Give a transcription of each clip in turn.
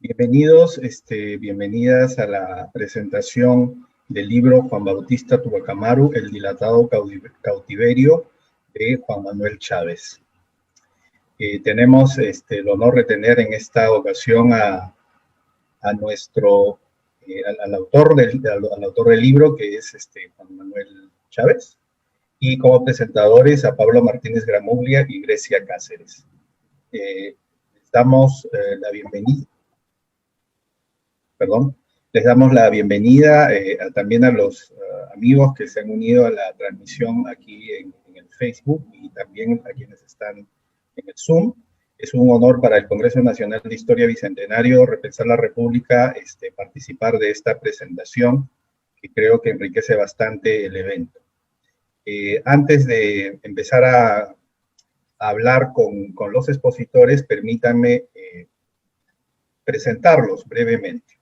Bienvenidos, bienvenidas a la presentación del libro Juan Bautista Tupac Amaru, El dilatado cautiverio de Juan Manuel Chávez. Tenemos el honor de tener en esta ocasión a nuestro, al autor del libro, que es Juan Manuel Chávez, y como presentadores a Pablo Martínez Gramuglia y Grecia Cáceres. La bienvenida. Les damos la bienvenida también a los amigos que se han unido a la transmisión aquí en el Facebook y también a quienes están en el Zoom. Es un honor para el Congreso Nacional de Historia Bicentenario Repensar la República participar de esta presentación que creo que enriquece bastante el evento. Antes de empezar a hablar con los expositores, permítanme presentarlos brevemente.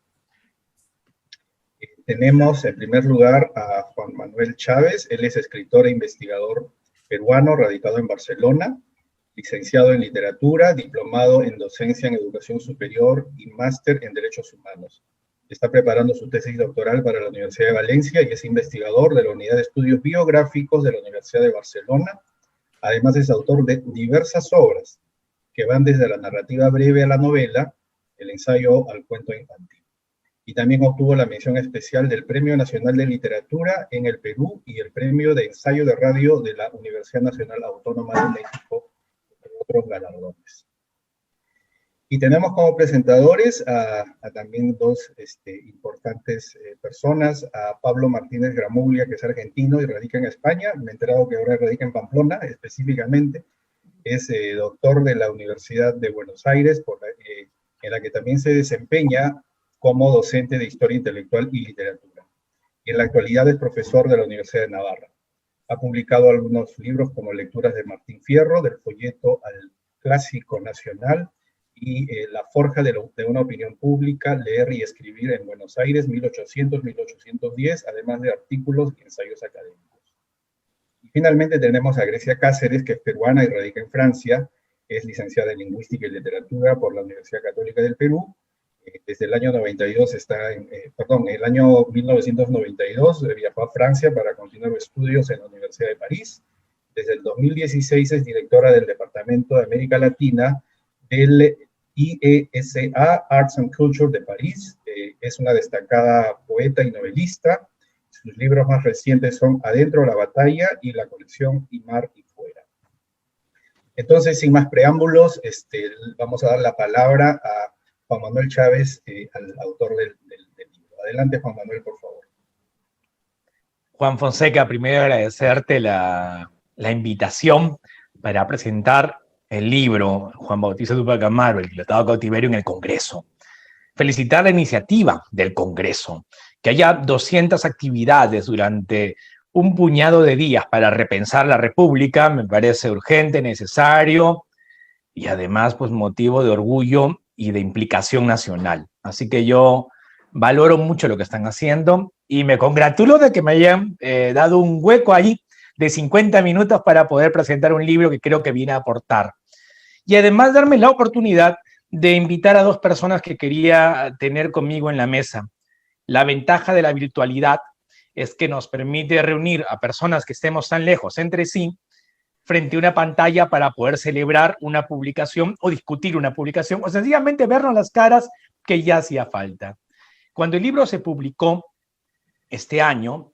Tenemos en primer lugar a Juan Manuel Chávez. Él es escritor e investigador peruano, radicado en Barcelona, licenciado en literatura, diplomado en docencia en educación superior y máster en derechos humanos. Está preparando su tesis doctoral para la Universidad de Valencia y es investigador de la Unidad de Estudios Biográficos de la Universidad de Barcelona. Además es autor de diversas obras que van desde la narrativa breve a la novela, el ensayo al cuento infantil. Y también obtuvo la mención especial del Premio Nacional de Literatura en el Perú y el Premio de Ensayo de Radio de la Universidad Nacional Autónoma de México, entre otros galardones. Y tenemos como presentadores a también dos importantes personas, a Pablo Martínez Gramuglia, que es argentino y radica en España. Me he enterado que ahora radica en Pamplona, específicamente. Es doctor de la Universidad de Buenos Aires, en la que también se desempeña como docente de Historia Intelectual y Literatura. Y en la actualidad es profesor de la Universidad de Navarra. Ha publicado algunos libros como Lecturas de Martín Fierro, del folleto al clásico nacional, y La forja de una opinión pública, leer y escribir en Buenos Aires, 1800-1810, además de artículos y ensayos académicos. Y finalmente tenemos a Grecia Cáceres, que es peruana y radica en Francia, es licenciada en Lingüística y Literatura por la Universidad Católica del Perú. Desde el año 92 el año 1992 viajó a Francia para continuar estudios en la Universidad de París. Desde el 2016 es directora del Departamento de América Latina del IESA Arts and Culture de París. Es una destacada poeta y novelista. Sus libros más recientes son Adentro de la batalla y la colección Y Mar y Fuera. Entonces, sin más preámbulos, vamos a dar la palabra a Juan Manuel Chávez, al autor del libro. Adelante, Juan Manuel, por favor. Juan Fonseca, primero agradecerte la invitación para presentar el libro Juan Bautista Tupac Amaru, El dilatado cautiverio, en el Congreso. Felicitar la iniciativa del Congreso, que haya 200 actividades durante un puñado de días para repensar la República, me parece urgente, necesario y además pues motivo de orgullo y de implicación nacional. Así que yo valoro mucho lo que están haciendo y me congratulo de que me hayan dado un hueco ahí de 50 minutos para poder presentar un libro que creo que viene a aportar. Y además darme la oportunidad de invitar a dos personas que quería tener conmigo en la mesa. La ventaja de la virtualidad es que nos permite reunir a personas que estemos tan lejos entre sí frente a una pantalla para poder celebrar una publicación o discutir una publicación o sencillamente vernos las caras, que ya hacía falta. Cuando el libro se publicó este año,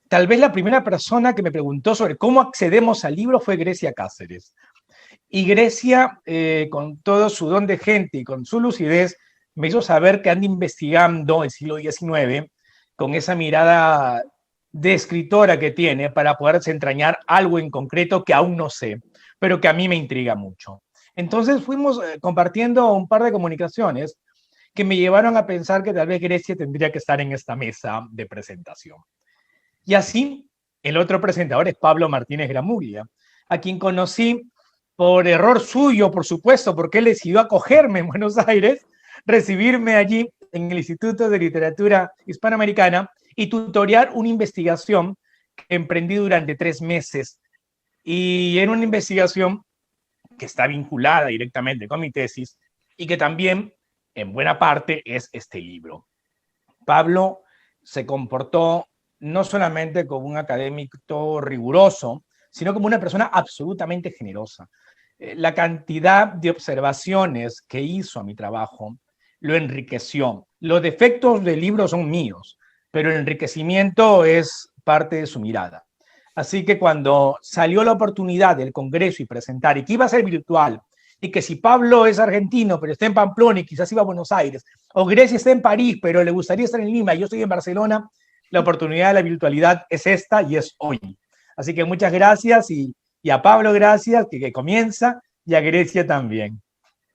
tal vez la primera persona que me preguntó sobre cómo accedemos al libro fue Grecia Cáceres. Y Grecia, con todo su don de gente y con su lucidez, me hizo saber que anda investigando el siglo XIX con esa mirada de escritora que tiene para poder desentrañar algo en concreto que aún no sé, pero que a mí me intriga mucho. Entonces fuimos compartiendo un par de comunicaciones que me llevaron a pensar que tal vez Grecia tendría que estar en esta mesa de presentación. Y así, el otro presentador es Pablo Martínez Gramuglia, a quien conocí por error suyo, por supuesto, porque él decidió acogerme en Buenos Aires, recibirme allí en el Instituto de Literatura Hispanoamericana y tutorear una investigación que emprendí durante 3 meses. Y era una investigación que está vinculada directamente con mi tesis y que también en buena parte es este libro. Pablo se comportó no solamente como un académico riguroso, sino como una persona absolutamente generosa. La cantidad de observaciones que hizo a mi trabajo lo enriqueció. Los defectos del libro son míos, pero el enriquecimiento es parte de su mirada. Así que cuando salió la oportunidad del Congreso y presentar, y que iba a ser virtual, y que si Pablo es argentino, pero está en Pamplona y quizás iba a Buenos Aires, o Grecia está en París, pero le gustaría estar en Lima y yo estoy en Barcelona, la oportunidad de la virtualidad es esta y es hoy. Así que muchas gracias y a Pablo gracias, que comienza, y a Grecia también.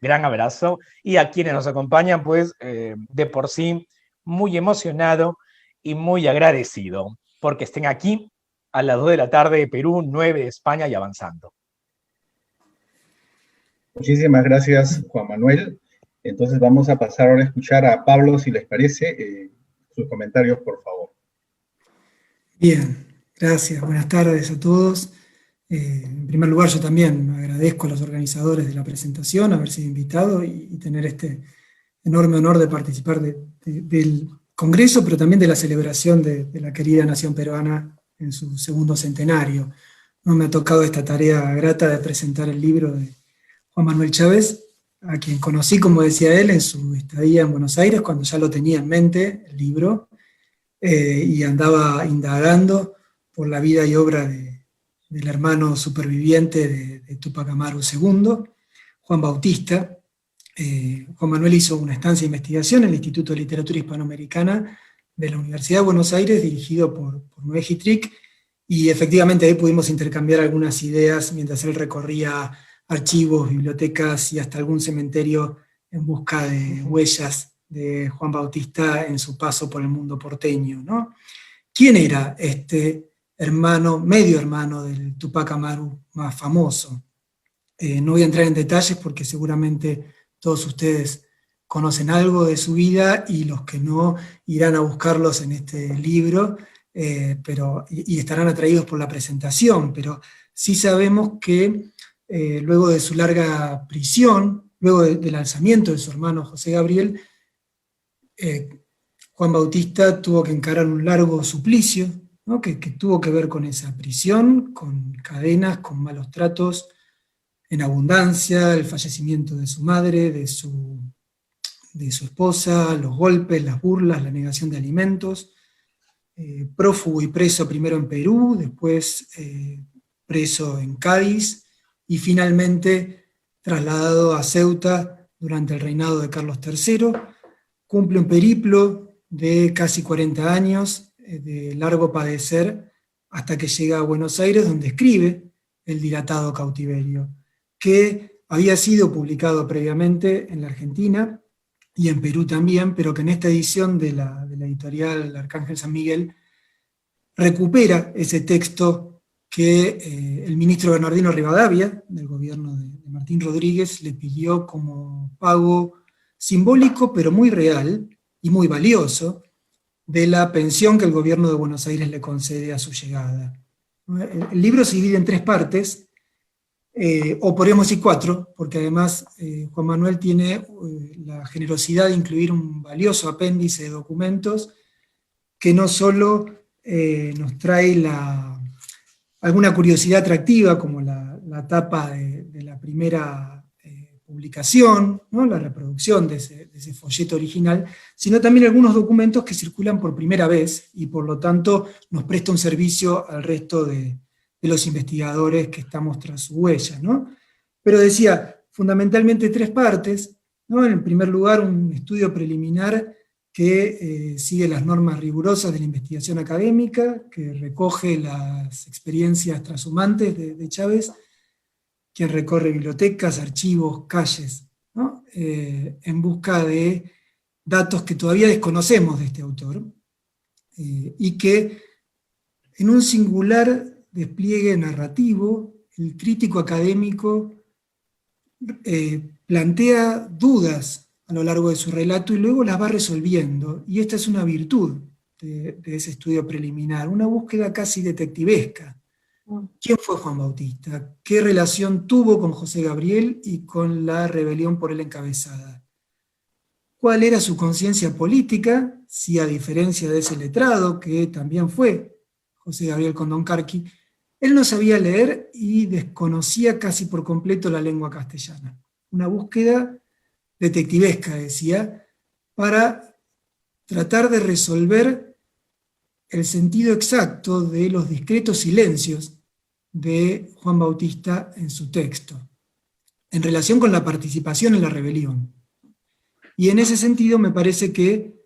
Gran abrazo. Y a quienes nos acompañan, pues de por sí, muy emocionado y muy agradecido porque estén aquí a las 2 de la tarde de Perú, 9 de España y avanzando. Muchísimas gracias, Juan Manuel. Entonces vamos a pasar ahora a escuchar a Pablo, si les parece, sus comentarios, por favor. Bien, gracias. Buenas tardes a todos. En primer lugar, yo también agradezco a los organizadores de la presentación haber sido invitado y tener este enorme honor de participar del Congreso, pero también de la celebración de la querida nación peruana en su segundo centenario. No me ha tocado esta tarea grata de presentar el libro de Juan Manuel Chávez, a quien conocí, como decía él, en su estadía en Buenos Aires, cuando ya lo tenía en mente, el libro, y andaba indagando por la vida y obra del hermano superviviente de Túpac Amaru II, Juan Bautista. Juan Manuel hizo una estancia de investigación en el Instituto de Literatura Hispanoamericana de la Universidad de Buenos Aires, dirigido por Noé Gitrick, y efectivamente ahí pudimos intercambiar algunas ideas mientras él recorría archivos, bibliotecas y hasta algún cementerio en busca de huellas de Juan Bautista en su paso por el mundo porteño, ¿no? ¿Quién era este hermano, medio hermano del Túpac Amaru más famoso? No voy a entrar en detalles porque seguramente todos ustedes conocen algo de su vida y los que no irán a buscarlos en este libro, y estarán atraídos por la presentación, pero sí sabemos que luego de su larga prisión, luego del alzamiento de su hermano José Gabriel, Juan Bautista tuvo que encarar un largo suplicio, ¿no? que tuvo que ver con esa prisión, con cadenas, con malos tratos en abundancia, el fallecimiento de su madre, de su esposa, los golpes, las burlas, la negación de alimentos, prófugo y preso primero en Perú, después preso en Cádiz, y finalmente trasladado a Ceuta durante el reinado de Carlos III. Cumple un periplo de casi 40 años de largo padecer hasta que llega a Buenos Aires, donde escribe El dilatado cautiverio, que había sido publicado previamente en la Argentina y en Perú también, pero que en esta edición de la editorial Arcángel San Miguel recupera ese texto que el ministro Bernardino Rivadavia, del gobierno de Martín Rodríguez, le pidió como pago simbólico, pero muy real y muy valioso, de la pensión que el gobierno de Buenos Aires le concede a su llegada. El libro se divide en 3 partes, o podríamos decir 4, porque además Juan Manuel tiene la generosidad de incluir un valioso apéndice de documentos que no solo nos trae alguna curiosidad atractiva, como la tapa de la primera publicación, ¿no? La reproducción de ese folleto original, sino también algunos documentos que circulan por primera vez y por lo tanto nos presta un servicio al resto de los investigadores que estamos tras su huella, ¿no? Pero decía, fundamentalmente 3 partes, ¿no? En primer lugar, un estudio preliminar que sigue las normas rigurosas de la investigación académica, que recoge las experiencias trashumantes de Chávez, quien recorre bibliotecas, archivos, calles, ¿no? En busca de datos que todavía desconocemos de este autor, y que en un singular despliegue narrativo, el crítico académico plantea dudas a lo largo de su relato y luego las va resolviendo, y esta es una virtud de ese estudio preliminar, una búsqueda casi detectivesca. ¿Quién fue Juan Bautista? ¿Qué relación tuvo con José Gabriel y con la rebelión por él encabezada? cuál era su conciencia política, si a diferencia de ese letrado, que también fue José Gabriel Condoncarqui, él no sabía leer y desconocía casi por completo la lengua castellana. Una búsqueda detectivesca, decía, para tratar de resolver el sentido exacto de los discretos silencios de Juan Bautista en su texto, en relación con la participación en la rebelión. Y en ese sentido me parece que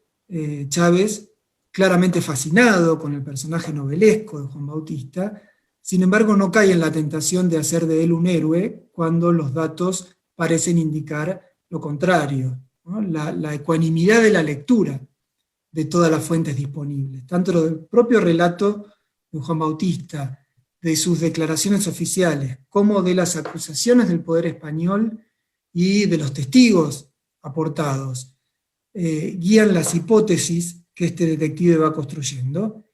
Chávez, claramente fascinado con el personaje novelesco de Juan Bautista, sin embargo no cae en la tentación de hacer de él un héroe cuando los datos parecen indicar lo contrario, ¿no? La ecuanimidad de la lectura de todas las fuentes disponibles, tanto del propio relato de Juan Bautista, de sus declaraciones oficiales, como de las acusaciones del poder español y de los testigos aportados, guían las hipótesis que este detective va construyendo,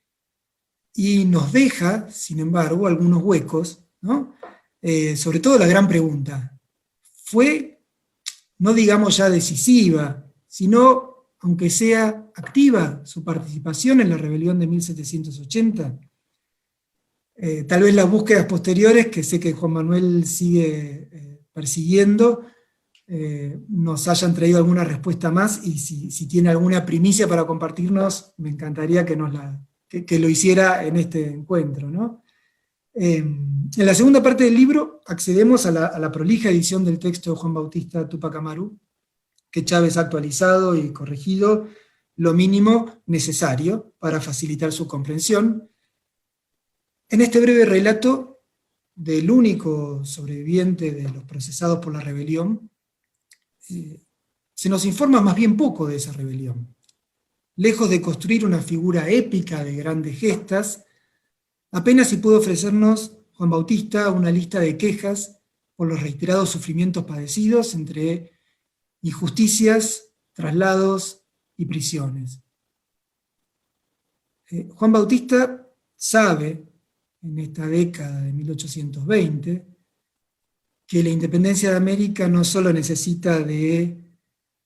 y nos deja, sin embargo, algunos huecos, ¿no? Sobre todo la gran pregunta, ¿fue, no digamos ya decisiva, sino, aunque sea activa, su participación en la rebelión de 1780? Tal vez las búsquedas posteriores, que sé que Juan Manuel sigue persiguiendo, nos hayan traído alguna respuesta más, y si tiene alguna primicia para compartirnos, me encantaría que lo hiciera en este encuentro, ¿no? En la segunda parte del libro accedemos a la prolija edición del texto de Juan Bautista Túpac Amaru, que Chávez ha actualizado y corregido lo mínimo necesario para facilitar su comprensión. En este breve relato del único sobreviviente de los procesados por la rebelión, se nos informa más bien poco de esa rebelión. Lejos de construir una figura épica de grandes gestas, apenas si pudo ofrecernos Juan Bautista una lista de quejas por los reiterados sufrimientos padecidos entre injusticias, traslados y prisiones. Juan Bautista sabe, en esta década de 1820, que la independencia de América no solo necesita de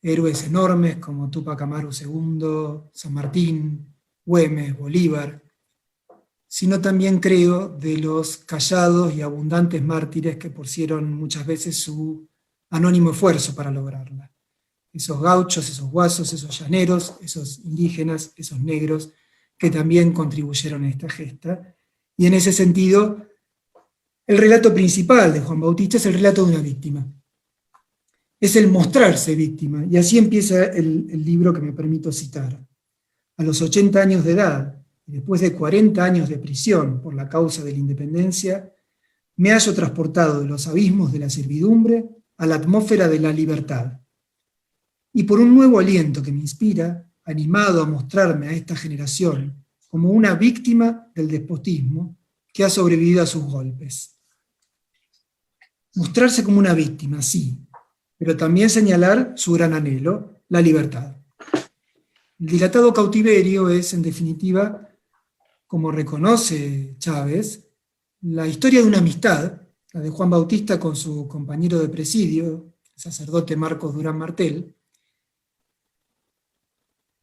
héroes enormes como Túpac Amaru II, San Martín, Güemes, Bolívar, sino también, creo, de los callados y abundantes mártires que pusieron muchas veces su anónimo esfuerzo para lograrla. Esos gauchos, esos guasos, esos llaneros, esos indígenas, esos negros, que también contribuyeron a esta gesta. Y en ese sentido, el relato principal de Juan Bautista es el relato de una víctima. Es el mostrarse víctima, y así empieza el libro que me permito citar. A los 80 años de edad, y después de 40 años de prisión por la causa de la independencia, me hallo transportado de los abismos de la servidumbre a la atmósfera de la libertad. Y por un nuevo aliento que me inspira, animado a mostrarme a esta generación como una víctima del despotismo que ha sobrevivido a sus golpes. Mostrarse como una víctima, sí, pero también señalar su gran anhelo, la libertad. El dilatado cautiverio es, en definitiva, como reconoce Chávez, la historia de una amistad, la de Juan Bautista con su compañero de presidio, el sacerdote Marcos Durán Martel,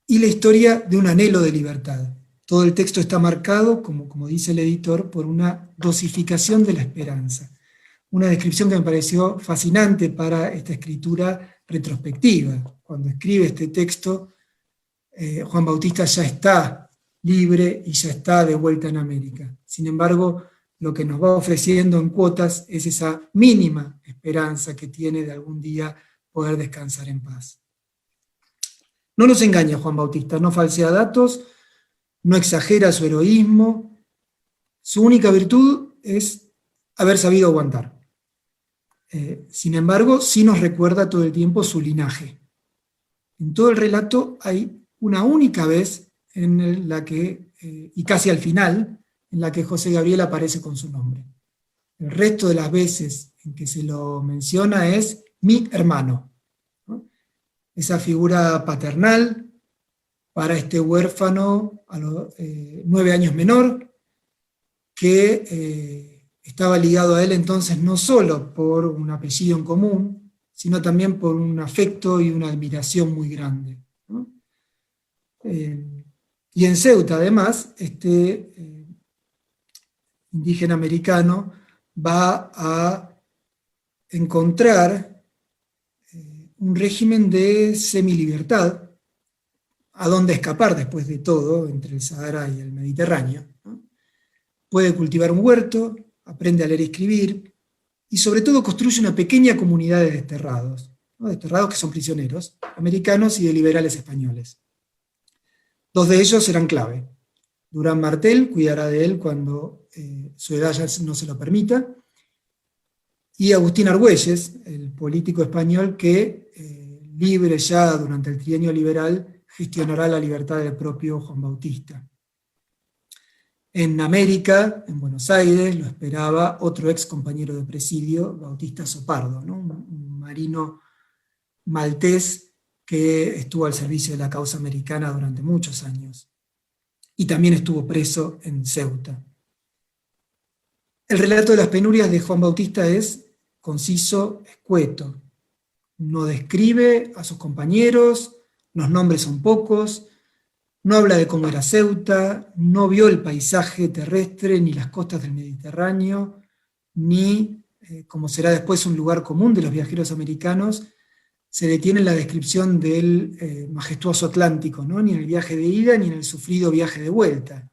y la historia de un anhelo de libertad. Todo el texto está marcado, como dice el editor, por una dosificación de la esperanza. Una descripción que me pareció fascinante para esta escritura retrospectiva. Cuando escribe este texto, Juan Bautista ya está libre y ya está de vuelta en América. Sin embargo, lo que nos va ofreciendo en cuotas es esa mínima esperanza que tiene de algún día poder descansar en paz. No nos engaña Juan Bautista, no falsea datos, no exagera su heroísmo. Su única virtud es haber sabido aguantar. Sin embargo, sí nos recuerda todo el tiempo su linaje. En todo el relato hay una única vez en la que, y casi al final, en la que José Gabriel aparece con su nombre. El resto de las veces en que se lo menciona es mi hermano, ¿no? Esa figura paternal para este huérfano a los 9 años menor, que estaba ligado a él entonces no solo por un apellido en común, sino también por un afecto y una admiración muy grande, ¿no? Y en Ceuta, además, este indígena americano va a encontrar un régimen de semilibertad, a dónde escapar después de todo, entre el Sahara y el Mediterráneo, ¿no? Puede cultivar un huerto, aprende a leer y escribir, y sobre todo construye una pequeña comunidad de desterrados, ¿no? Desterrados que son prisioneros, americanos y de liberales españoles. Dos de ellos serán clave. Durán Martel cuidará de él cuando su edad ya no se lo permita, y Agustín Argüelles, el político español que, libre ya durante el trienio liberal, gestionará la libertad del propio Juan Bautista. En América, en Buenos Aires, lo esperaba otro ex compañero de presidio, Bautista Sopardo, ¿no? Un marino maltés que estuvo al servicio de la causa americana durante muchos años. Y también estuvo preso en Ceuta. El relato de las penurias de Juan Bautista es conciso, escueto. No describe a sus compañeros, los nombres son pocos, no habla de cómo era Ceuta, no vio el paisaje terrestre ni las costas del Mediterráneo, ni, como será después un lugar común de los viajeros americanos, se detiene en la descripción del majestuoso Atlántico, ¿no? Ni en el viaje de ida ni en el sufrido viaje de vuelta.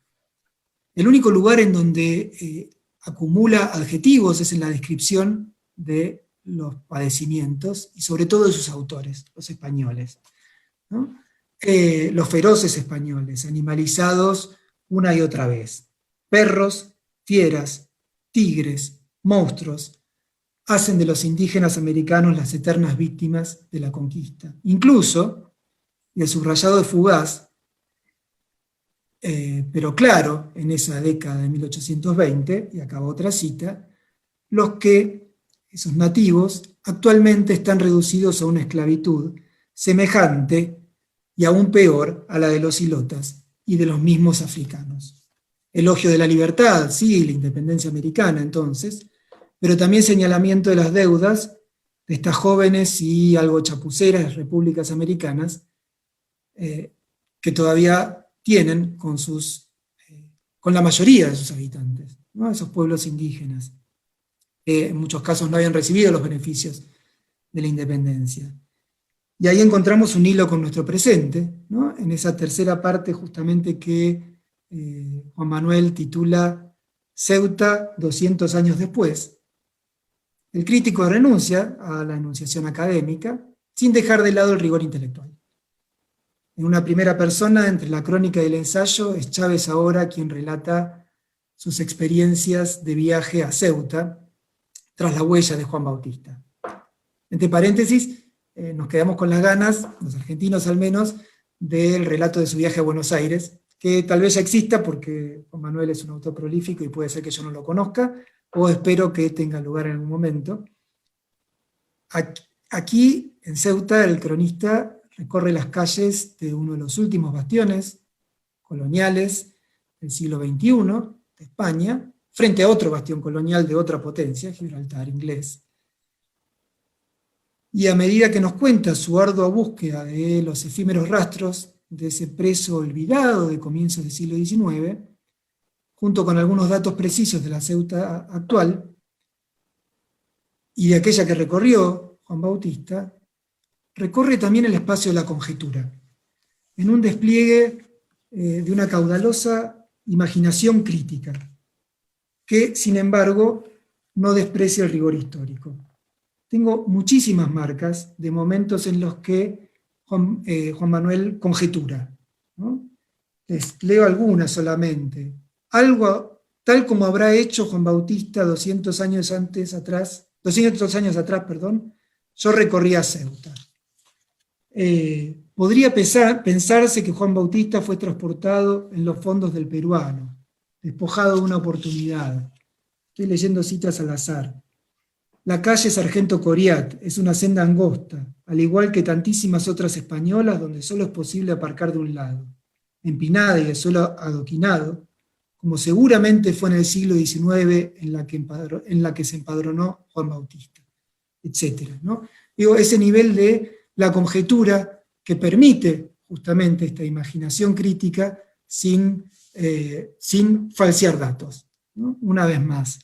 El único lugar en donde acumula adjetivos es en la descripción de los padecimientos y sobre todo de sus autores, los españoles, ¿no? Los feroces españoles, animalizados una y otra vez. Perros, fieras, tigres, monstruos, hacen de los indígenas americanos las eternas víctimas de la conquista. Incluso, y el subrayado es fugaz, pero claro, en esa década de 1820, y acaba otra cita, esos nativos, actualmente están reducidos a una esclavitud semejante y aún peor a la de los ilotas y de los mismos africanos. Elogio de la libertad, sí, la independencia americana entonces, pero también señalamiento de las deudas de estas jóvenes y algo chapuceras repúblicas americanas que todavía tienen con la mayoría de sus habitantes, ¿no? Esos pueblos indígenas, que en muchos casos no habían recibido los beneficios de la independencia. Y ahí encontramos un hilo con nuestro presente, ¿no? En esa tercera parte justamente que Juan Manuel titula Ceuta 200 años después. El crítico renuncia a la enunciación académica sin dejar de lado el rigor intelectual. En una primera persona, entre la crónica y el ensayo, es Chávez ahora quien relata sus experiencias de viaje a Ceuta tras la huella de Juan Bautista. Entre paréntesis, nos quedamos con las ganas, los argentinos al menos, del relato de su viaje a Buenos Aires, que tal vez ya exista porque Juan Manuel es un autor prolífico y puede ser que yo no lo conozca, o espero que tenga lugar en algún momento. Aquí, en Ceuta, el cronista recorre las calles de uno de los últimos bastiones coloniales del siglo XXI de España, frente a otro bastión colonial de otra potencia, Gibraltar inglés. Y a medida que nos cuenta su ardua búsqueda de los efímeros rastros de ese preso olvidado de comienzos del siglo XIX, junto con algunos datos precisos de la Ceuta actual, y de aquella que recorrió Juan Bautista, recorre también el espacio de la conjetura, en un despliegue de una caudalosa imaginación crítica, que, sin embargo, no desprecia el rigor histórico. Tengo muchísimas marcas de momentos en los que Juan Manuel conjetura, ¿no? Les leo algunas solamente. Algo tal como habrá hecho Juan Bautista 200 años atrás, yo recorría Ceuta. Podría pensarse que Juan Bautista fue transportado en los fondos del peruano, despojado de una oportunidad. Estoy leyendo citas al azar. La calle Sargento Coriat es una senda angosta, al igual que tantísimas otras españolas donde solo es posible aparcar de un lado, empinada y de suelo adoquinado, como seguramente fue en el siglo XIX en la que se empadronó Juan Bautista, etc., ¿no? Digo, ese nivel de la conjetura que permite justamente esta imaginación crítica sin falsear datos, ¿no? Una vez más,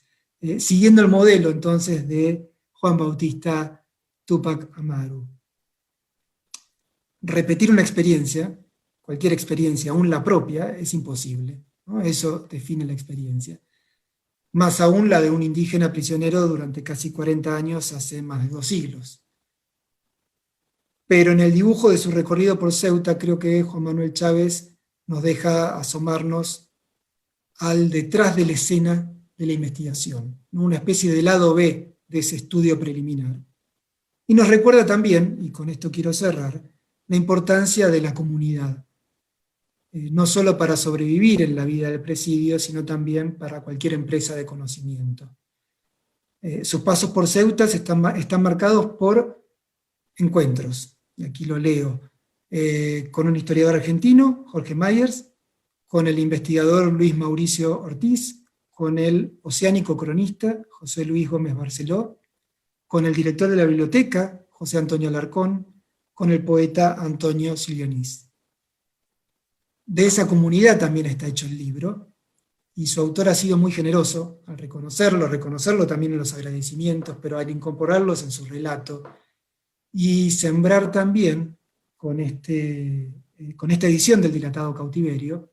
siguiendo el modelo entonces de Juan Bautista Túpac Amaru. Repetir una experiencia, cualquier experiencia, aún la propia, es imposible, ¿no? Eso define la experiencia. Más aún la de un indígena prisionero durante casi 40 años, hace más de 2 siglos. Pero en el dibujo de su recorrido por Ceuta, creo que Juan Manuel Chávez nos deja asomarnos al detrás de la escena de la investigación, ¿no? Una especie de lado B de ese estudio preliminar. Y nos recuerda también, y con esto quiero cerrar, la importancia de la comunidad, no solo para sobrevivir en la vida del presidio, sino también para cualquier empresa de conocimiento. Sus pasos por Ceuta están marcados por encuentros, y aquí lo leo, con un historiador argentino, Jorge Myers, con el investigador Luis Mauricio Ortiz, con el oceánico cronista José Luis Gómez Barceló, con el director de la biblioteca, José Antonio Alarcón, con el poeta Antonio Silionís. De esa comunidad también está hecho el libro, y su autor ha sido muy generoso al reconocerlo también en los agradecimientos, pero al incorporarlos en su relato, y sembrar también con esta edición del Dilatado Cautiverio,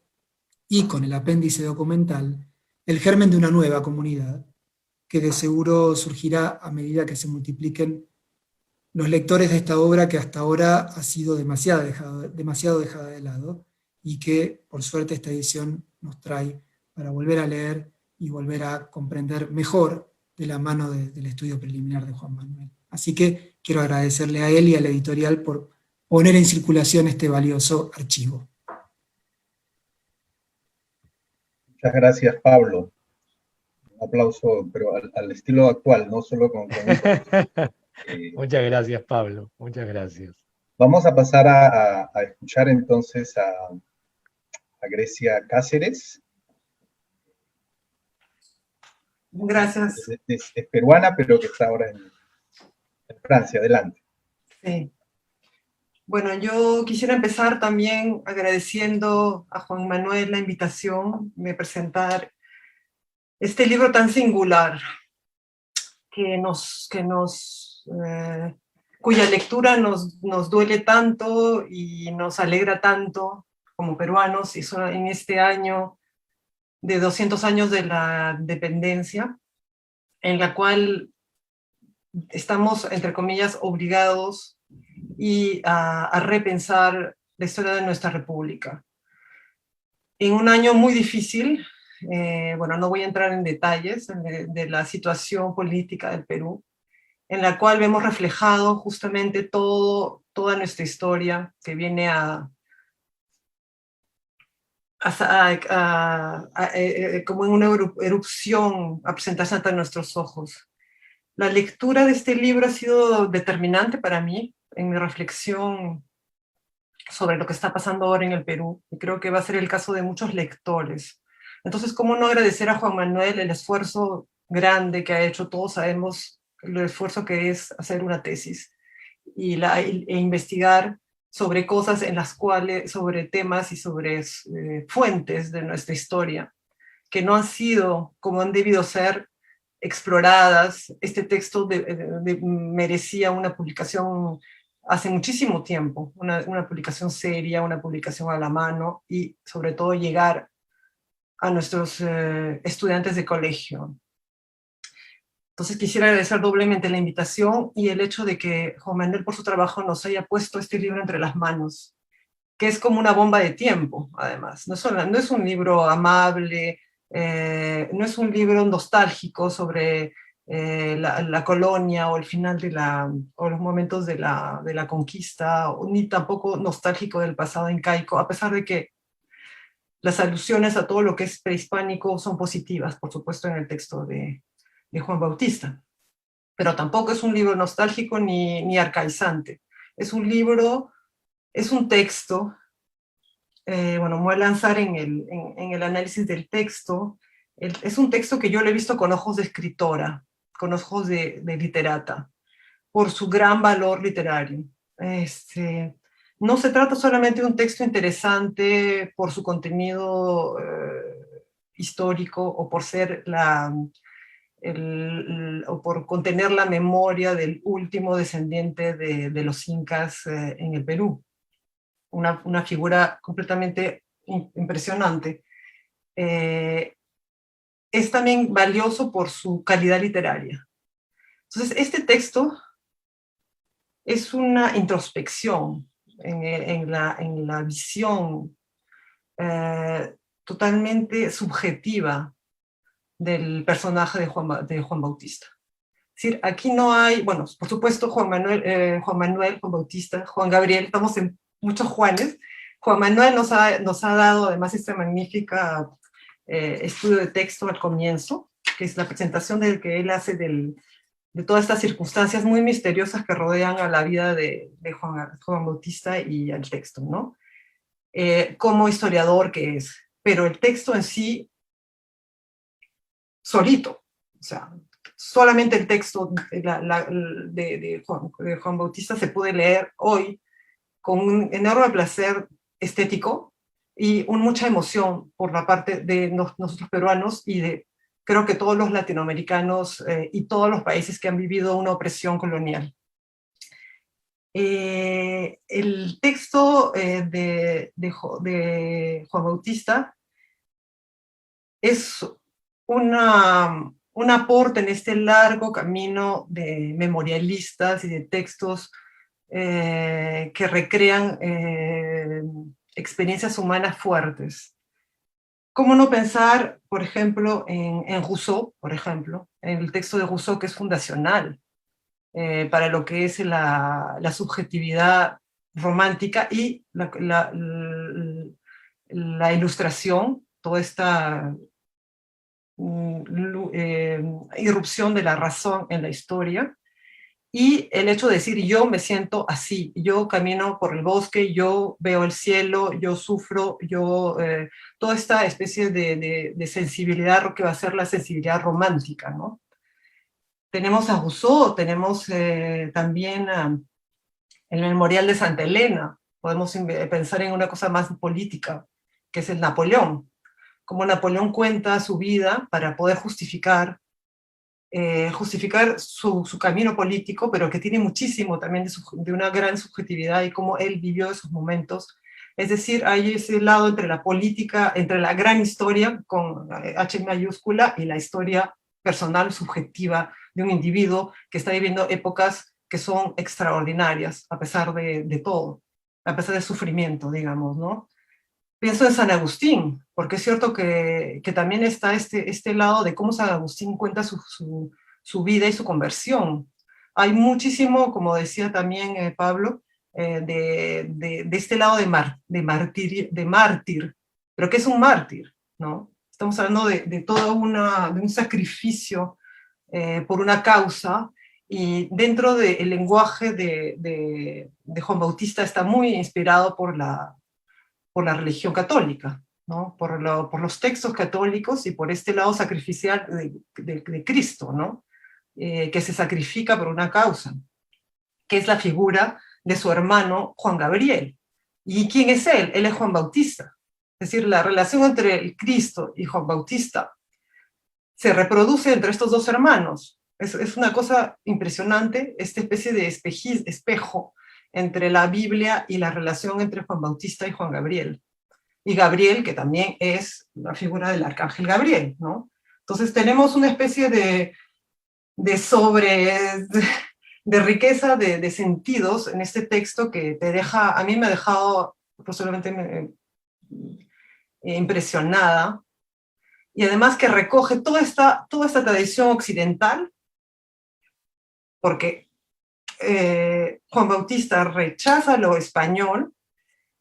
y con el apéndice documental, el germen de una nueva comunidad, que de seguro surgirá a medida que se multipliquen los lectores de esta obra que hasta ahora ha sido demasiado dejada de lado, y que por suerte esta edición nos trae para volver a leer y volver a comprender mejor de la mano del estudio preliminar de Juan Manuel. Así que quiero agradecerle a él y a la editorial por poner en circulación este valioso archivo. Muchas gracias, Pablo. Un aplauso, pero al estilo actual, no solo con Muchas gracias, Pablo. Muchas gracias. Vamos a pasar a escuchar entonces a Grecia Cáceres. Gracias. Es peruana, pero que está ahora en Francia. Adelante. Sí. Bueno, yo quisiera empezar también agradeciendo a Juan Manuel la invitación de presentar este libro tan singular cuya lectura nos duele tanto y nos alegra tanto como peruanos, y solo en este año de 200 años de la independencia, en la cual estamos, entre comillas, obligados a repensar la historia de nuestra república. En un año muy difícil, bueno, no voy a entrar en detalles de la situación política del Perú, en la cual vemos reflejado justamente toda nuestra historia que viene como en una erupción a presentarse ante nuestros ojos. La lectura de este libro ha sido determinante para mí en mi reflexión sobre lo que está pasando ahora en el Perú, y creo que va a ser el caso de muchos lectores. Entonces, ¿cómo no agradecer a Juan Manuel el esfuerzo grande que ha hecho? Todos sabemos el esfuerzo que es hacer una tesis e investigar sobre cosas en las cuales, sobre temas y sobre fuentes de nuestra historia, que no han sido como han debido ser exploradas. Este texto merecía una publicación hace muchísimo tiempo, una publicación seria, una publicación a la mano, y sobre todo llegar a nuestros estudiantes de colegio. Entonces quisiera agradecer doblemente la invitación y el hecho de que Juan Manuel por su trabajo nos haya puesto este libro entre las manos, que es como una bomba de tiempo, además. No es un libro amable, no es un libro nostálgico sobre la colonia o el final o los momentos de la conquista, ni tampoco nostálgico del pasado incaico, a pesar de que las alusiones a todo lo que es prehispánico son positivas, por supuesto, en el texto de Juan Bautista. Pero tampoco es un libro nostálgico ni arcaizante. Es un libro, es un texto. Bueno, me voy a lanzar en el análisis del texto. Es un texto que yo lo he visto con ojos de escritora, con ojos de literata. por su gran valor literario. No se trata solamente de un texto interesante por su contenido histórico o por ser o por contener la memoria del último descendiente de los incas en el Perú. Una figura completamente impresionante. Es también valioso por su calidad literaria. Entonces, este texto es una introspección en la visión totalmente subjetiva del personaje de Juan Bautista. Es decir, aquí no hay, bueno, por supuesto Juan Bautista, Juan Gabriel, estamos en muchos Juanes. Juan Manuel nos ha dado además este magnífico estudio de texto al comienzo, que es la presentación del que él hace de todas estas circunstancias muy misteriosas que rodean a la vida de Juan Bautista y al texto, ¿no? Como historiador que es, pero el texto en sí, solito, o sea, solamente el texto de Juan Bautista se puede leer hoy con un enorme placer estético y mucha emoción por la parte de nosotros peruanos y creo que todos los latinoamericanos y todos los países que han vivido una opresión colonial. El texto de Juan Bautista es un aporte en este largo camino de memorialistas y de textos que recrean experiencias humanas fuertes. ¿Cómo no pensar, por ejemplo, en Rousseau, por ejemplo, en el texto de Rousseau, que es fundacional para lo que es la subjetividad romántica y la ilustración, toda esta irrupción de la razón en la historia, y el hecho de decir yo me siento así, yo camino por el bosque, yo veo el cielo, yo sufro, toda esta especie de sensibilidad que va a ser la sensibilidad romántica, ¿no? Tenemos a Rousseau, tenemos también el Memorial de Santa Elena, podemos pensar en una cosa más política, que es el Napoleón, como Napoleón cuenta su vida para poder justificar su camino político, pero que tiene muchísimo también de una gran subjetividad y cómo él vivió esos momentos. Es decir, hay ese lado entre la política, entre la gran historia con H mayúscula y la historia personal, subjetiva de un individuo que está viviendo épocas que son extraordinarias, a pesar de todo, a pesar del sufrimiento, digamos, ¿no? Pienso en San Agustín, porque es cierto que también está este lado de cómo San Agustín cuenta su vida y su conversión. Hay muchísimo, como decía también Pablo, de este lado de mártir, pero ¿qué es un mártir? ¿No? Estamos hablando de todo un sacrificio por una causa, y dentro del lenguaje de Juan Bautista está muy inspirado por la religión católica, ¿no? Por los textos católicos y por este lado sacrificial de Cristo, ¿no? Que se sacrifica por una causa, que es la figura de su hermano Juan Gabriel. ¿Y quién es él? Él es Juan Bautista. Es decir, la relación entre el Cristo y Juan Bautista se reproduce entre estos dos hermanos. Es una cosa impresionante, esta especie de espejo entre la Biblia y la relación entre Juan Bautista y Juan Gabriel. Y Gabriel, que también es la figura del arcángel Gabriel, ¿no? Entonces tenemos una especie de riqueza de sentidos en este texto que a mí me ha dejado posiblemente impresionada, y además que recoge toda esta tradición occidental, porque Juan Bautista rechaza lo español,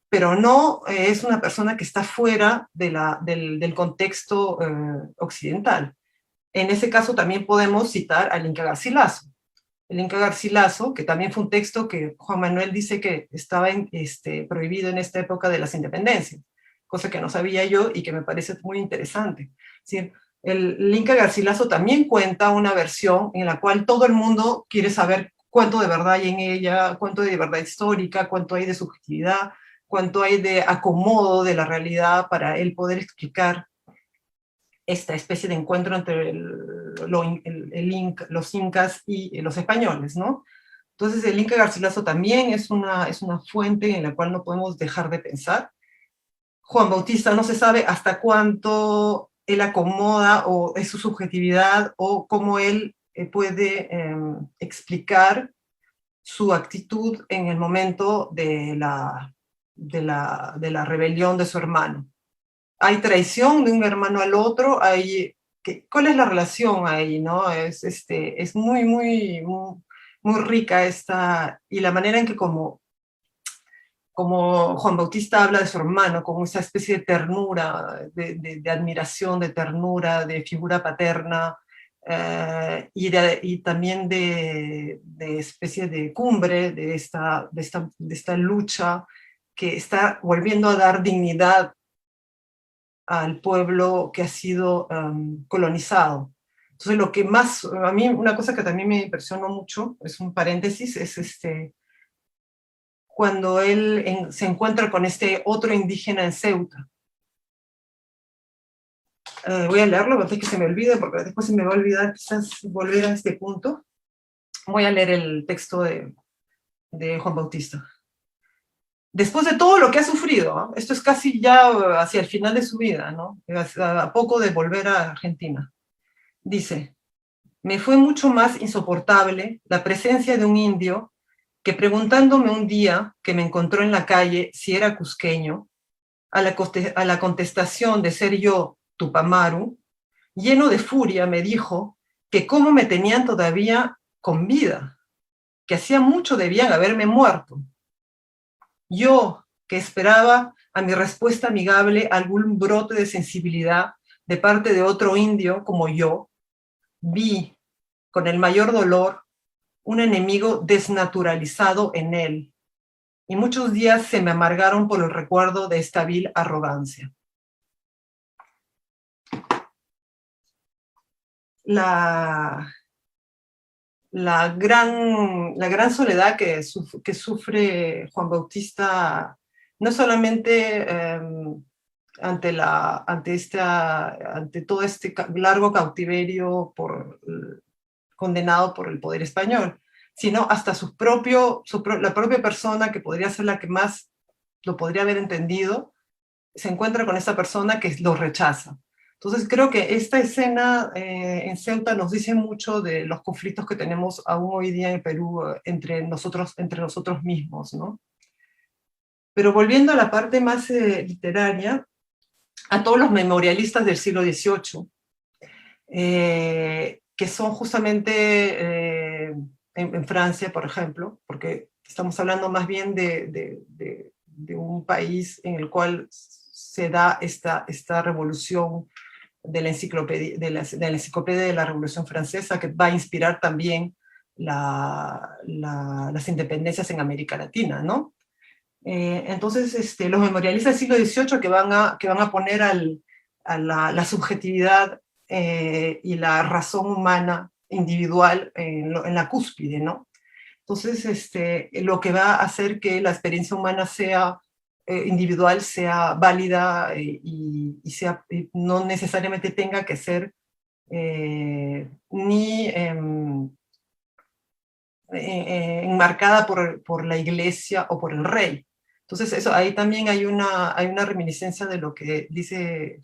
pero no es una persona que está fuera del contexto occidental. En ese caso también podemos citar al Inca Garcilaso. El Inca Garcilaso, que también fue un texto que Juan Manuel dice que estaba prohibido en esta época de las independencias, cosa que no sabía yo y que me parece muy interesante. ¿Sí? El Inca Garcilaso también cuenta una versión en la cual todo el mundo quiere saber cuánto de verdad hay en ella, cuánto hay de verdad histórica, cuánto hay de subjetividad, cuánto hay de acomodo de la realidad para él poder explicar esta especie de encuentro entre los incas y los españoles, ¿no? Entonces el Inca Garcilaso también es una fuente en la cual no podemos dejar de pensar. Juan Bautista no se sabe hasta cuánto él acomoda o es su subjetividad o cómo él puede explicar su actitud en el momento de la rebelión de su hermano. Hay traición de un hermano al otro, ¿cuál es la relación ahí? ¿No? Es muy, muy, muy, muy rica y la manera en que como Juan Bautista habla de su hermano, como esa especie de ternura, de admiración, de ternura, de figura paterna, y también de especie de cumbre de esta lucha que está volviendo a dar dignidad al pueblo que ha sido colonizado. Entonces, lo que más, a mí, una cosa que también me impresionó mucho, es un paréntesis, es cuando él se encuentra con este otro indígena en Ceuta. Voy a leerlo antes que se me olvide, porque después se me va a olvidar quizás volver a este punto. Voy a leer el texto de Juan Bautista. Después de todo lo que ha sufrido, ¿no? Esto es casi ya hacia el final de su vida, ¿no? A poco de volver a Argentina. Dice, me fue mucho más insoportable la presencia de un indio que preguntándome un día que me encontró en la calle si era cusqueño, a la contestación de ser yo Tupamaru, lleno de furia me dijo que cómo me tenían todavía con vida, que hacía mucho debían haberme muerto. Yo, que esperaba a mi respuesta amigable algún brote de sensibilidad de parte de otro indio como yo, vi, con el mayor dolor, un enemigo desnaturalizado en él, y muchos días se me amargaron por el recuerdo de esta vil arrogancia. La gran soledad que sufre Juan Bautista, no solamente ante todo este largo cautiverio condenado por el poder español, sino hasta la propia persona que podría ser la que más lo podría haber entendido, se encuentra con esa persona que lo rechaza. Entonces creo que esta escena en Ceuta nos dice mucho de los conflictos que tenemos aún hoy día en Perú entre nosotros mismos, ¿no? Pero volviendo a la parte más literaria, a todos los memorialistas del siglo XVIII, que son justamente en Francia, por ejemplo, porque estamos hablando más bien de un país en el cual se da esta revolución de la enciclopedia de la Revolución Francesa, que va a inspirar también las independencias en América Latina, ¿no? Entonces, los memorialistas del siglo XVIII que van a poner a la subjetividad y la razón humana individual en la cúspide, ¿no? Entonces, lo que va a hacer que la experiencia humana sea individual, sea válida y no necesariamente tenga que ser ni enmarcada por la iglesia o por el rey. Entonces, ahí también hay una reminiscencia de lo que dice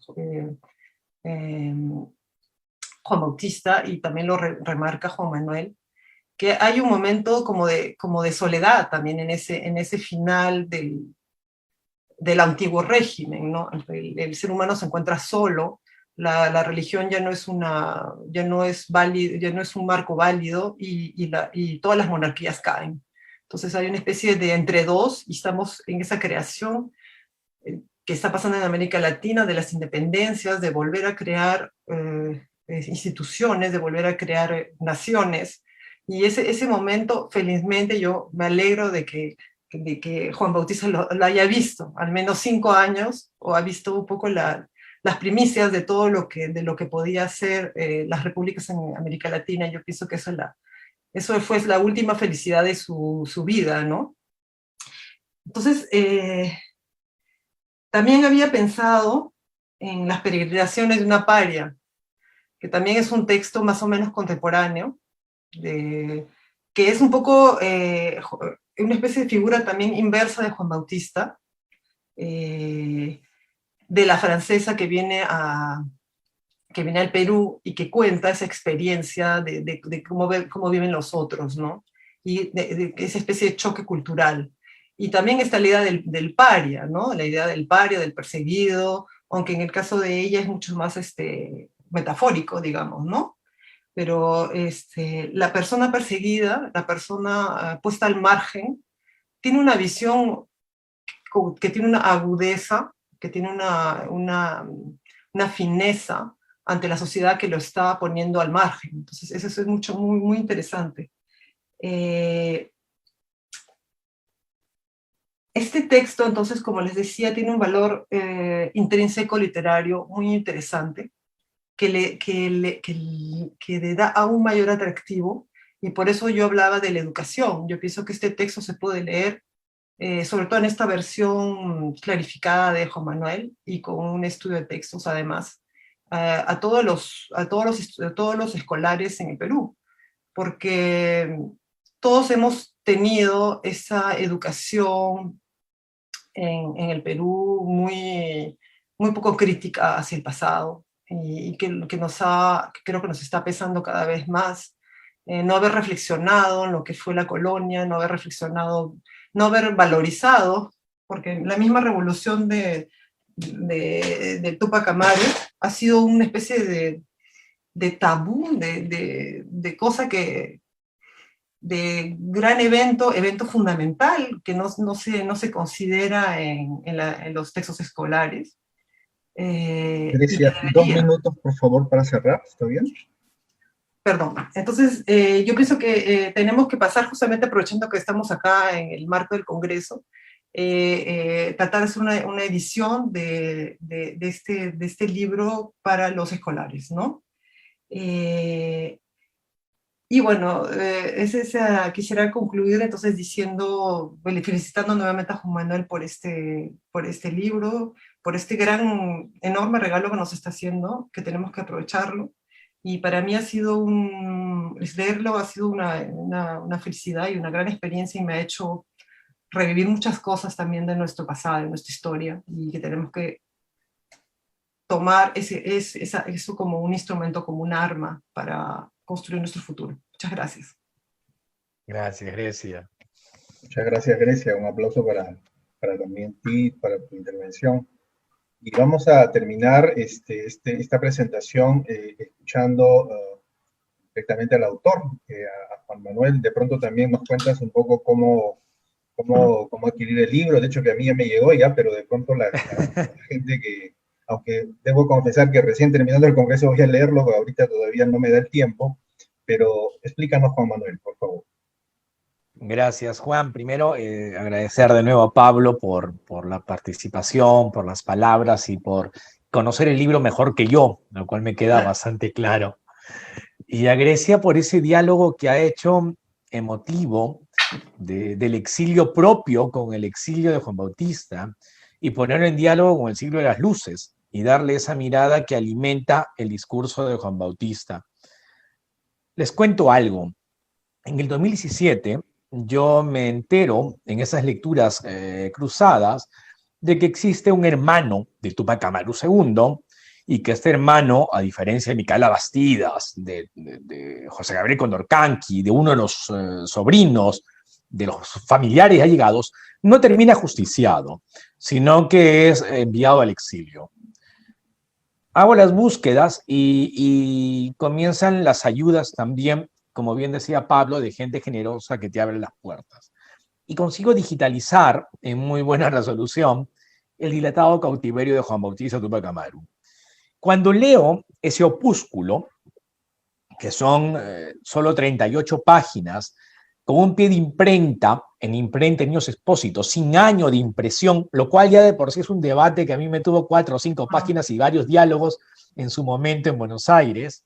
Juan Bautista, y también lo remarca Juan Manuel, que hay un momento como de soledad también en ese final del antiguo régimen, ¿no? El ser humano se encuentra solo, la religión ya no es un marco válido, y todas las monarquías caen. Entonces hay una especie de entre dos, y estamos en esa creación que está pasando en América Latina, de las independencias, de volver a crear instituciones, de volver a crear naciones. Y ese momento, felizmente, yo me alegro de que Juan Bautista lo haya visto, al menos 5 años, o ha visto un poco las primicias de todo de lo que podía ser las repúblicas en América Latina. Yo pienso que eso Eso fue la última felicidad de su vida, ¿no? Entonces, también había pensado en las peregrinaciones de una paria, que también es un texto más o menos contemporáneo, que es un poco una especie de figura también inversa de Juan Bautista, de la francesa que viene al Perú y que cuenta esa experiencia de cómo viven los otros, ¿no? Y de esa especie de choque cultural. Y también está la idea del paria, ¿no? La idea del paria, del perseguido, aunque en el caso de ella es mucho más metafórico, digamos, ¿no? Pero la persona perseguida, la persona puesta al margen, tiene una visión que tiene una agudeza, que tiene una fineza ante la sociedad que lo está poniendo al margen. Entonces, eso es muy, muy interesante. Este texto, entonces, como les decía, tiene un valor intrínseco literario muy interesante, que le da aún mayor atractivo, y por eso yo hablaba de la educación. Yo pienso que este texto se puede leer, sobre todo en esta versión clarificada de Juan Manuel, y con un estudio de textos además, a todos los escolares en el Perú, porque todos hemos tenido esa educación en el Perú muy, muy poco crítica hacia el pasado, y que creo que nos está pesando cada vez más. No haber reflexionado en lo que fue la colonia, no haber reflexionado, no haber valorizado, porque la misma revolución de Tupac Amaru ha sido una especie de tabú, de cosa que, de gran evento fundamental que no se considera en los textos escolares. Grecia, 2 minutos, por favor, para cerrar, ¿está bien? Perdón. Entonces, yo pienso que tenemos que pasar, justamente aprovechando que estamos acá en el marco del Congreso, tratar de hacer una edición de este libro para los escolares, ¿no? Y bueno, quisiera concluir entonces felicitando nuevamente a Juan Manuel por este libro, por este gran, enorme regalo que nos está haciendo, que tenemos que aprovecharlo. Y para mí leerlo ha sido una felicidad y una gran experiencia, y me ha hecho revivir muchas cosas también de nuestro pasado, de nuestra historia, y que tenemos que tomar eso como un instrumento, como un arma para construir nuestro futuro. Muchas gracias. Gracias, Grecia. Muchas gracias, Grecia. Un aplauso para también ti, para tu intervención. Y vamos a terminar esta presentación escuchando directamente al autor, a Juan Manuel. De pronto también nos cuentas un poco cómo adquirir el libro. De hecho, que a mí ya me llegó ya, pero de pronto la gente que, aunque debo confesar que recién terminando el congreso voy a leerlo, pero ahorita todavía no me da el tiempo, pero explícanos, Juan Manuel, por favor. Gracias, Juan. Primero, agradecer de nuevo a Pablo por la participación, por las palabras y por conocer el libro mejor que yo, lo cual me queda bastante claro. Y a Grecia por ese diálogo que ha hecho emotivo del exilio propio con el exilio de Juan Bautista, y ponerlo en diálogo con el siglo de las luces y darle esa mirada que alimenta el discurso de Juan Bautista. Les cuento algo. En el 2017 yo me entero en esas lecturas cruzadas de que existe un hermano de Tupac Amaru II, y que este hermano, a diferencia de Micaela Bastidas, de José Gabriel Condorcanqui, de uno de los sobrinos, de los familiares allegados, no termina justiciado, sino que es enviado al exilio. Hago las búsquedas y comienzan las ayudas también, como bien decía Pablo, de gente generosa que te abre las puertas. Y consigo digitalizar en muy buena resolución el dilatado cautiverio de Juan Bautista Tupac Amaru. Cuando leo ese opúsculo, que son solo 38 páginas, con un pie de imprenta, en imprenta Niños Expósito, sin año de impresión, lo cual ya de por sí es un debate que a mí me tuvo 4 o 5 páginas y varios diálogos en su momento en Buenos Aires.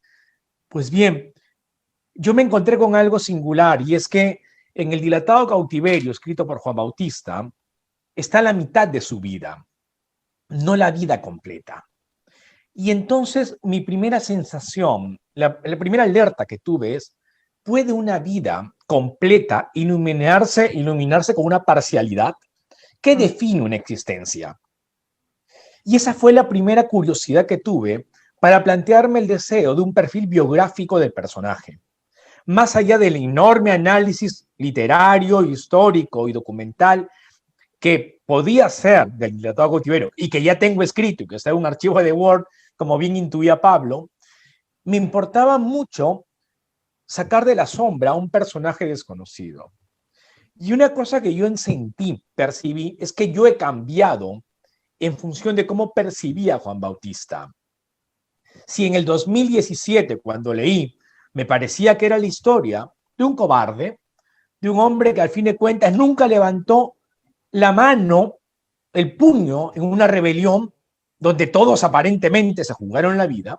Pues bien, yo me encontré con algo singular, y es que en El dilatado cautiverio, escrito por Juan Bautista, está la mitad de su vida, no la vida completa. Y entonces mi primera sensación, la primera alerta que tuve es, ¿puede una vida completa iluminarse con una parcialidad? ¿Qué define una existencia? Y esa fue la primera curiosidad que tuve para plantearme el deseo de un perfil biográfico del personaje. Más allá del enorme análisis literario, histórico y documental que podía ser del dilatado cautiverio y que ya tengo escrito y que está en un archivo de Word, como bien intuía Pablo, me importaba mucho sacar de la sombra a un personaje desconocido. Y una cosa que yo sentí, percibí, es que yo he cambiado en función de cómo percibía a Juan Bautista. Si en el 2017, cuando leí, me parecía que era la historia de un cobarde, de un hombre que al fin de cuentas nunca levantó la mano, el puño en una rebelión donde todos aparentemente se jugaron la vida,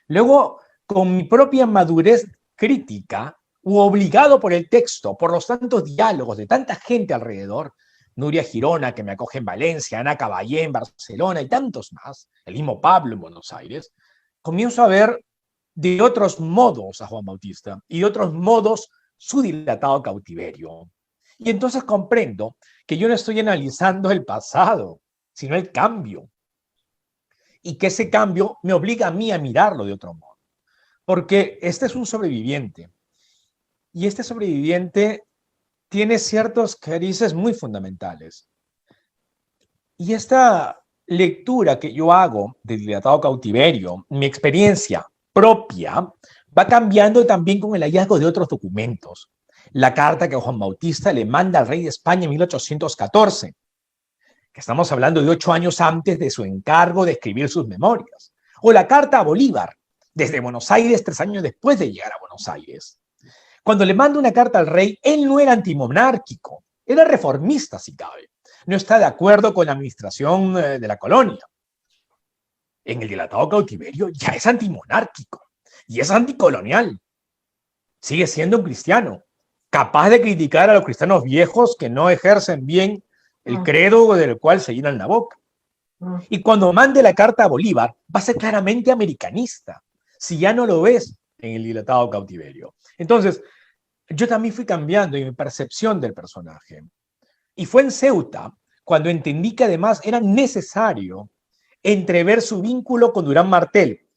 luego con mi propia madurez crítica u obligado por el texto, por los tantos diálogos de tanta gente alrededor, Nuria Girona, que me acoge en Valencia, Ana Caballé en Barcelona y tantos más, el mismo Pablo en Buenos Aires, comienzo a ver de otros modos a Juan Bautista y de otros modos su dilatado cautiverio. Y entonces comprendo que yo no estoy analizando el pasado, sino el cambio. Y que ese cambio me obliga a mí a mirarlo de otro modo. Porque este es un sobreviviente. Y este sobreviviente tiene ciertos carices muy fundamentales. Y esta lectura que yo hago del dilatado cautiverio, mi experiencia propia, va cambiando también con el hallazgo de otros documentos. La carta que Juan Bautista le manda al rey de España en 1814, que estamos hablando de 8 años antes de su encargo de escribir sus memorias. O la carta a Bolívar, desde Buenos Aires 3 años después de llegar a Buenos Aires. Cuando le manda una carta al rey, él no era antimonárquico, era reformista si cabe. No está de acuerdo con la administración de la colonia. En el dilatado cautiverio ya es antimonárquico y es anticolonial. Sigue siendo un cristiano, capaz de criticar a los cristianos viejos que no ejercen bien el credo del cual se llenan la boca. Y cuando mande la carta a Bolívar, va a ser claramente americanista, si ya no lo ves en el dilatado cautiverio. Entonces, yo también fui cambiando en mi percepción del personaje. Y fue en Ceuta cuando entendí que además era necesario entrever su vínculo con Durán Martel,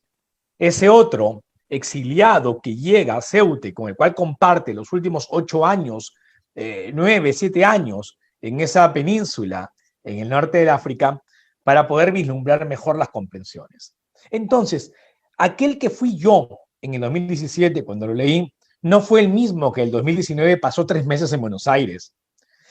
ese otro exiliado que llega a Ceuta y con el cual comparte los últimos 8 años, 9, 7 años en esa península, en el norte del África, para poder vislumbrar mejor las comprensiones. Entonces, aquel que fui yo en el 2017 cuando lo leí, no fue el mismo que el 2019 pasó 3 meses en Buenos Aires.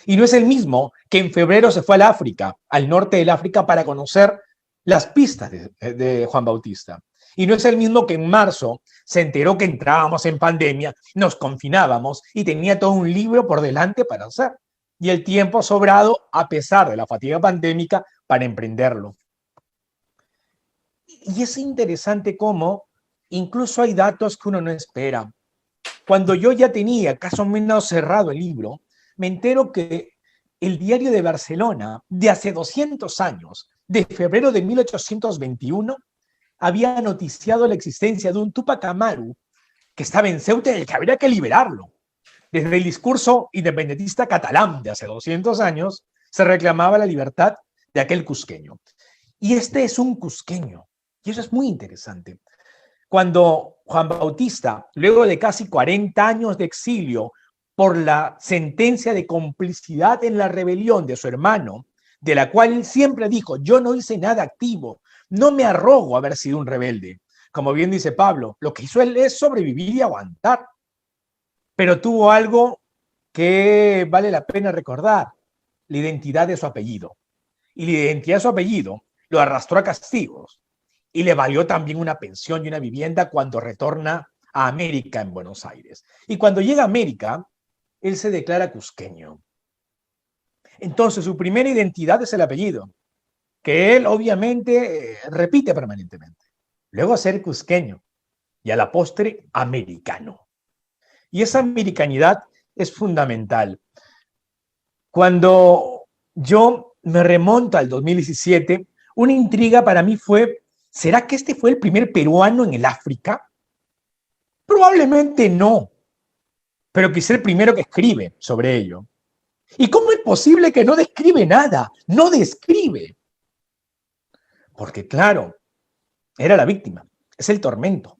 Y no es el mismo que en febrero se fue al África, al norte del África, para conocer las pistas de Juan Bautista. Y no es el mismo que en marzo se enteró que entrábamos en pandemia, nos confinábamos y tenía todo un libro por delante para hacer. Y el tiempo sobrado, a pesar de la fatiga pandémica, para emprenderlo. Y es interesante cómo incluso hay datos que uno no espera. Cuando yo ya tenía casi o menos cerrado el libro, me entero que el Diario de Barcelona, de hace 200 años, de febrero de 1821, había noticiado la existencia de un Túpac Amaru que estaba en Ceuta y del que habría que liberarlo. Desde el discurso independentista catalán de hace 200 años, se reclamaba la libertad de aquel cusqueño. Y este es un cusqueño, y eso es muy interesante. Cuando Juan Bautista, luego de casi 40 años de exilio por la sentencia de complicidad en la rebelión de su hermano, de la cual él siempre dijo, yo no hice nada activo, no me arrogo haber sido un rebelde. Como bien dice Pablo, lo que hizo él es sobrevivir y aguantar. Pero tuvo algo que vale la pena recordar, la identidad de su apellido. Y la identidad de su apellido lo arrastró a castigos y le valió también una pensión y una vivienda cuando retorna a América en Buenos Aires. Y cuando llega a América, él se declara cusqueño. Entonces, su primera identidad es el apellido, que él obviamente repite permanentemente. Luego ser cusqueño y a la postre americano. Y esa americanidad es fundamental. Cuando yo me remonto al 2017, una intriga para mí fue, ¿será que este fue el primer peruano en el África? Probablemente no, pero quizá el primero que escribe sobre ello. ¿Y cómo es posible que no describe nada? No describe. Porque claro, era la víctima, es el tormento.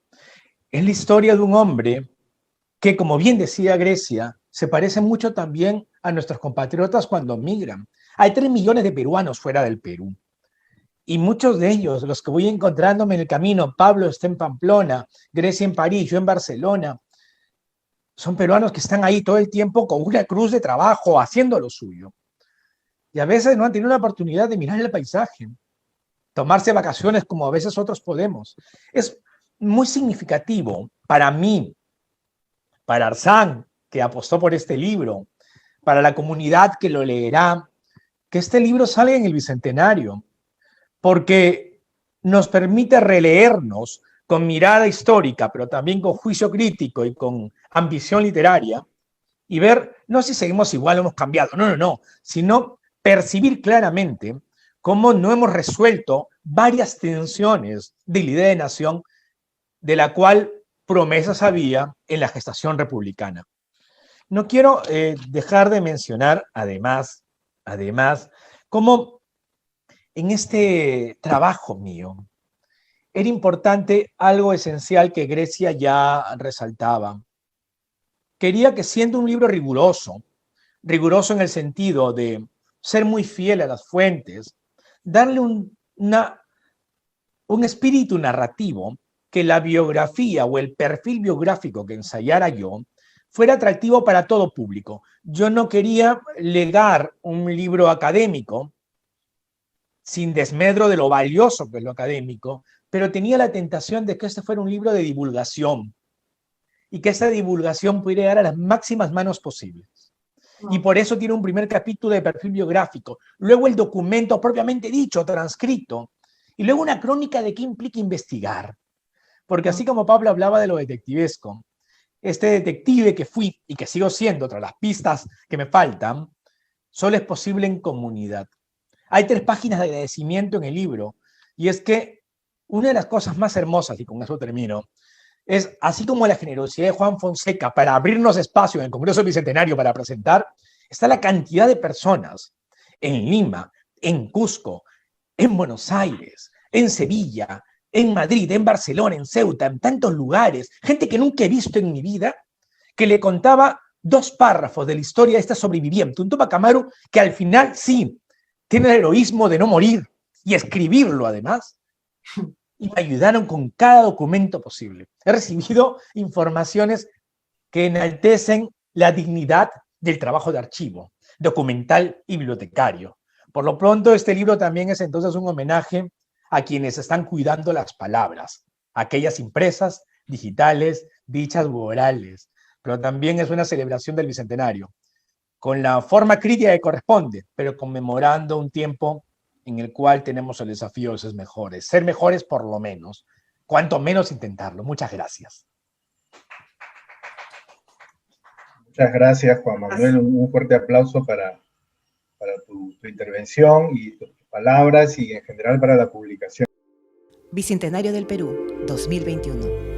Es la historia de un hombre que, como bien decía Grecia, se parece mucho también a nuestros compatriotas cuando migran. Hay 3 millones de peruanos fuera del Perú. Y muchos de ellos, los que voy encontrándome en el camino, Pablo está en Pamplona, Grecia en París, yo en Barcelona, son peruanos que están ahí todo el tiempo con una cruz de trabajo, haciendo lo suyo. Y a veces no han tenido la oportunidad de mirar el paisaje, tomarse vacaciones como a veces otros podemos. Es muy significativo para mí, para Arsán, que apostó por este libro, para la comunidad que lo leerá, que este libro salga en el Bicentenario, porque nos permite releernos con mirada histórica, pero también con juicio crítico y con ambición literaria, y ver, no si seguimos igual o hemos cambiado, no, sino percibir claramente cómo no hemos resuelto varias tensiones de la idea de nación de la cual promesas había en la gestación republicana. No quiero dejar de mencionar, además, cómo en este trabajo mío era importante algo esencial que Grecia ya resaltaba. Quería que, siendo un libro riguroso en el sentido de ser muy fiel a las fuentes, darle un espíritu narrativo, que la biografía o el perfil biográfico que ensayara yo fuera atractivo para todo público. Yo no quería legar un libro académico, sin desmedro de lo valioso que es lo académico, pero tenía la tentación de que este fuera un libro de divulgación y que esa divulgación pudiera llegar a las máximas manos posibles. Y por eso tiene un primer capítulo de perfil biográfico, luego el documento propiamente dicho, transcrito, y luego una crónica de qué implica investigar. Porque así como Pablo hablaba de lo detectivesco, este detective que fui y que sigo siendo, tras las pistas que me faltan, solo es posible en comunidad. Hay 3 páginas de agradecimiento en el libro, y es que una de las cosas más hermosas, y con eso termino, es, así como la generosidad de Juan Fonseca para abrirnos espacio en el Congreso Bicentenario para presentar, está la cantidad de personas en Lima, en Cusco, en Buenos Aires, en Sevilla, en Madrid, en Barcelona, en Ceuta, en tantos lugares, gente que nunca he visto en mi vida, que le contaba 2 párrafos de la historia de esta sobreviviente, un Tupac Amaru que al final sí tiene el heroísmo de no morir y escribirlo además, y me ayudaron con cada documento posible. He recibido informaciones que enaltecen la dignidad del trabajo de archivo, documental y bibliotecario. Por lo pronto, este libro también es entonces un homenaje a quienes están cuidando las palabras, aquellas impresas, digitales, dichas u orales, pero también es una celebración del Bicentenario, con la forma crítica que corresponde, pero conmemorando un tiempo en el cual tenemos el desafío de ser mejores por lo menos, cuanto menos intentarlo. Muchas gracias. Muchas gracias, Juan Manuel. Un fuerte aplauso para tu intervención y tus palabras y en general para la publicación. Bicentenario del Perú, 2021.